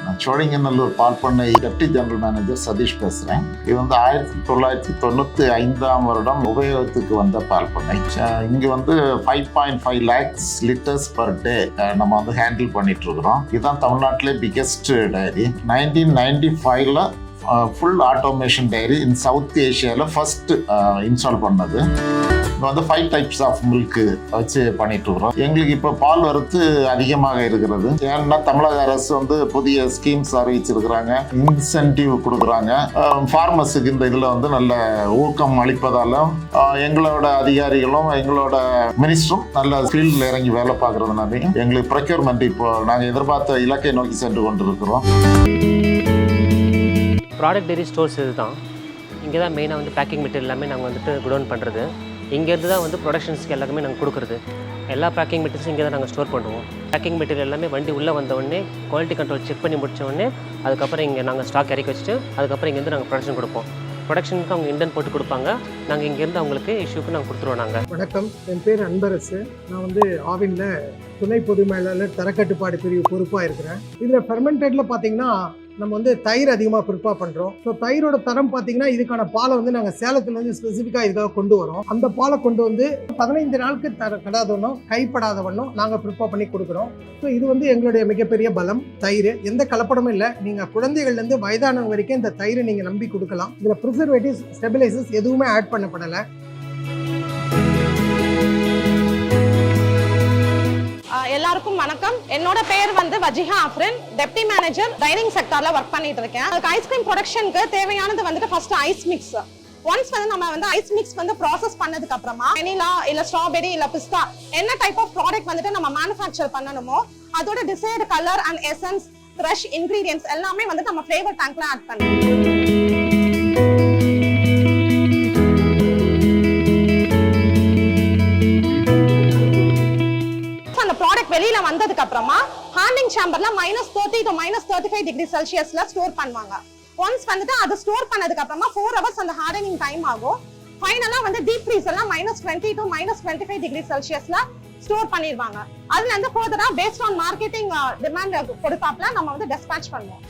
நான் சோழிங்கநல்லூர் பால் பண்ணை deputy general manager Satish பேசுகிறேன். இது வந்து 1995 வருடம் உபயோகத்துக்கு வந்த பால் பண்ணை. இங்கே வந்து 5.5 lakhs லிட்டர்ஸ் பர் டே நம்ம வந்து ஹேண்டில் பண்ணிட்டு இருக்கிறோம். இதுதான் தமிழ்நாட்டிலே biggest dairy. 1995 full automation dairy in south ஏஷியாவில் ஃபர்ஸ்ட் இன்ஸ்டால் பண்ணது. இப்போ வந்து 5 types ஆஃப் மில்க் வச்சு பண்ணிட்டு இருக்கிறோம். எங்களுக்கு இப்போ பால் வரத்து அதிகமாக இருக்கிறது. ஏன்னா தமிழக அரசு வந்து புதிய ஸ்கீம்ஸ் அறிவிச்சிருக்கிறாங்க, இன்சென்டிவ் கொடுக்குறாங்க. ஃபார்மர்ஸுக்கு இந்த இதில் வந்து நல்ல ஊக்கம் அளிப்பதாலும் எங்களோட அதிகாரிகளும் எங்களோட மினிஸ்டரும் நல்ல ஃபீல்டில் இறங்கி வேலை பார்க்கறதுனாலையும் எங்களுக்கு ப்ரொக்யூர்மெண்ட் இப்போ நாங்கள் எதிர்பார்த்த இலக்கை நோக்கி சென்று கொண்டிருக்கிறோம். ப்ராடக்ட் டெய்ரி ஸ்டோர்ஸ் இது தான். இங்கே தான் மெயினாக வந்து பேக்கிங் மெட்டீரியல் எல்லாமே நாங்கள் வந்துட்டு குடோன் பண்ணுறது. இங்கேருந்து தான் வந்து ப்ரொடக்ஷன்ஸ்க்கு எல்லாமே நாங்கள் கொடுக்குறது. எல்லா பேக்கிங் மெட்டீரியல்ஸும் இங்கே தான் நாங்கள் ஸ்டோர் பண்ணுவோம். பேக்கிங் மெட்டீரியல் எல்லாமே வண்டி உள்ளே வந்த உடனே குவாலிட்டி கண்ட்ரோல் செக் பண்ணி முடித்த உடனே அதுக்கப்புறம் இங்கே நாங்கள் ஸ்டாக் இறக்கி வச்சுட்டு அதுக்கப்புறம் இங்கேருந்து நாங்கள் ப்ரொடக்ஷன் கொடுப்போம். ப்ரொடக்ஷனுக்கு அவங்க இண்டன் போட்டு கொடுப்பாங்க, நாங்கள் இங்கேருந்து அவங்களுக்கு இஷ்யூக்கு நாங்கள் கொடுத்துருவோம். நாங்கள் வணக்கம், என் பேர் அன்பரசு. நான் வந்து ஆவினில் துணை பொது மேலாளர் தரக்கட்டுப்பாடு பிரிவு பொறுப்பாக இருக்கிறேன். இதில் ஃபெர்மெண்டடில் பார்த்தீங்கன்னா நம்ம வந்து தயிர் அதிகமாக ப்ரிப்பேர் பண்ணுறோம். ஸோ தயிரோட தரம் பார்த்தீங்கன்னா இதுக்கான பாலை வந்து நாங்கள் சேலத்துலேருந்து ஸ்பெசிஃபிக்காக இதுக்காக கொண்டு வரோம். அந்த பாலை கொண்டு வந்து 15 நாளுக்கு கடாதவண்ணும் கைப்படாதவண்ணும் நாங்கள் ப்ரிப்பேர் பண்ணி கொடுக்குறோம். ஸோ இது வந்து எங்களுடைய மிகப்பெரிய பலம். தயிர் எந்த கலப்படமும் இல்லை. நீங்கள் குழந்தைகள்லேருந்து வயதானவங்க வரைக்கும் இந்த தயிரை நீங்கள் நம்பி கொடுக்கலாம். இதில் ப்ரிசர்வேட்டிவ்ஸ், ஸ்டெபிலைசர்ஸ் எதுவுமே ஆட் பண்ணப்படலை. எல்லாருக்கும் வணக்கம். என்னோட பேர் வந்து Wajiha Afrin, deputy manager dining செக்டார்ல ஒர்க் பண்ணிட்டு இருக்கேன். ஐஸ்கிரீம் ப்ரொடக்ஷனுக்கு தேவையானது வந்துட்டு ஃபர்ஸ்ட் ஐஸ் மிக்ஸ். ஒன்ஸ் வந்து நம்ம வந்து ஐஸ் மிக்ஸ் வந்து ப்ராசஸ் பண்ணதுக்கு அப்புறமா வெனிலா இல்ல ஸ்ட்ராபெரி இல்ல பிஸ்தா என்ன டைப் ஆஃப் ப்ராடக்ட் வந்துட்டு நம்ம மேனுஃபேக்சர் பண்ணணுமோ அதோட desired colour and essence, fresh ingredients எல்லாமே வந்து நம்ம ஃப்ளேவர் டேங்க்ல ஆட் பண்ணுவோம். வெளியில வந்ததுக்கு அப்புறமா ஹேண்டிங் சேம்பர்ல -30 to -35 டிகிரி செல்சியஸ்ல ஸ்டோர் பண்ணுவாங்க. ஒன்ஸ் வந்துட்டு அது ஸ்டோர் பண்ணதுக்கு அப்புறமா 4 hours அந்த ஹார்டனிங் டைம் ஆகும். ஃபைனலா வந்து டீப் ஃப்ரீசர்ல -20 to -25 டிகிரி செல்சியஸ்ல ஸ்டோர் பண்ணிடுவாங்க. அதுல இருந்து ஃபர்தரா பேஸ்ட் ஆன் மார்க்கெட்டிங் டிமாண்ட் கொடுத்தாப்ல நம்ம வந்து டிஸ்பேட்ச் பண்ணுவோம்.